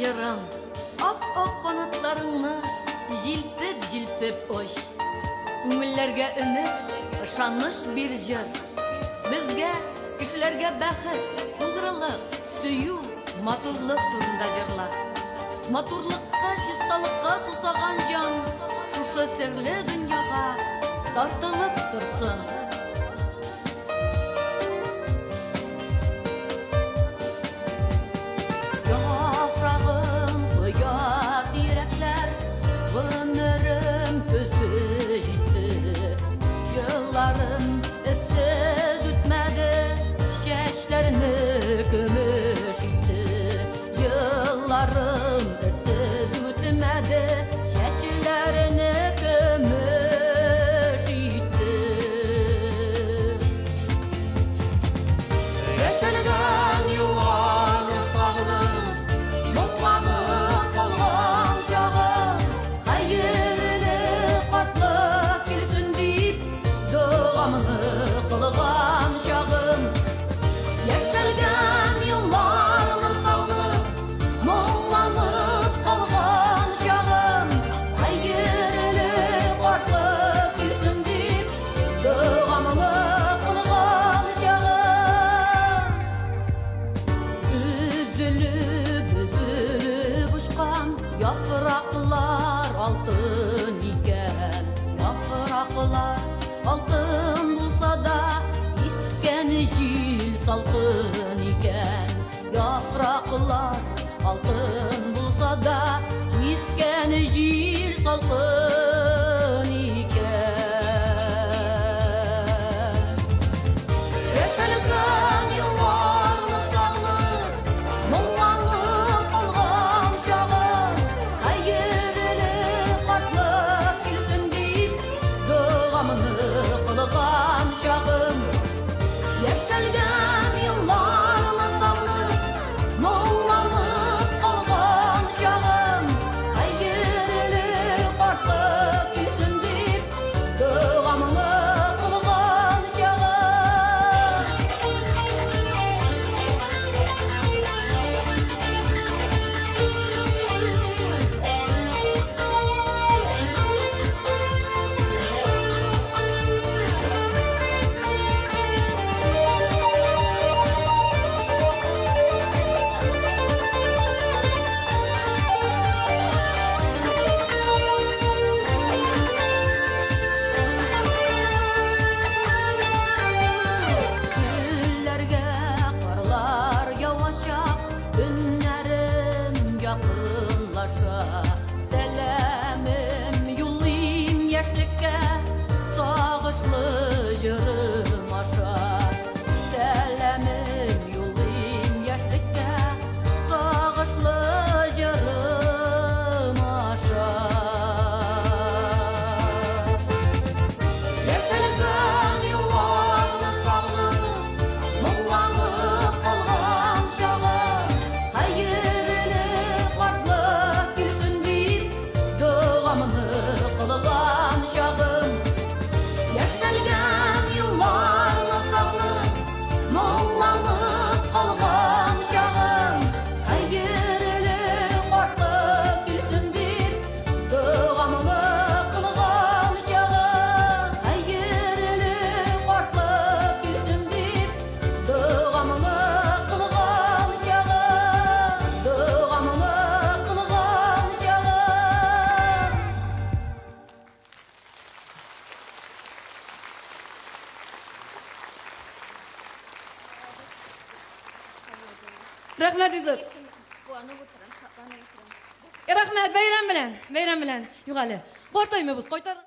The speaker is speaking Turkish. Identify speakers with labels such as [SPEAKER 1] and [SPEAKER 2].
[SPEAKER 1] jırım, ap-ak kanatlarını jilpip oş. Ümmillerge ümit, ışanmış bir jır. Bizge, kişilerge bäxit, buldurılık, süyü, maturluk turunda jırlar. Maturlukka, şistalıkka susagan can, şuşu sirli dünyaga tartılıp dursun. Yaprağım koyat yürekler, ömrüm özü jitti. Yıllarım ıssız ütmedi, şeşlerini kömüş itti. Yıllarım ıssız ütmedi, şeşlerini kömüş itti. Yeşilgen yuvarlı sağlık, mutlanıp kalgan şağım. Hayırlı kartlık kilsin deyip, duamını kılgan şağım. Yeşilgen yıllarlı sağlık, mutlanıp kalgan şağım. Hayırlı kartlık kilsin deyip, duamını kılgan şağım. Üzülüp uçkan yapraklar altın iken, yapraklar altın bulsa da isken jil salkın iken. Yapraklar altın bulsa da isken jil salkın iken. Yeşilgen yuvarlı sağlık, mullanıp kalgan şağım. Hayırlı kartlık kilsin deyip, duamını kılgan şağım. Yeşilgen yıllarlı sağlık, mullanıp kalgan şağım. Hayırlı kartlık kilsin deyip, duamını kılgan şağım. Güllerge karlar yavaşa, günlerim yakınlaşa. Selamım yollayım yaşlıkka, sağışlı jırım aşa. Selamım yollayım yaşlıkka, sağışlı jırım aşa. Yeşilgen yuvarlı sağlık, mullanıp kalgan şağım. Hayırlı kartlık kilsin deyip, duamını kılgan şağım. Yeşilgen yuvarlı sağlık, mullanıp kalgan şağım. Hayırlı kartlık kilsin deyip, duamını kılgan şağım. Hayırlı kartlık kilsin deyip, duamını kılgan şağım. Duamını kılgan şağım.
[SPEAKER 2] Rahmet izir. Rahmet bayram bilen. Yugalı. Qortoyma biz qoytar.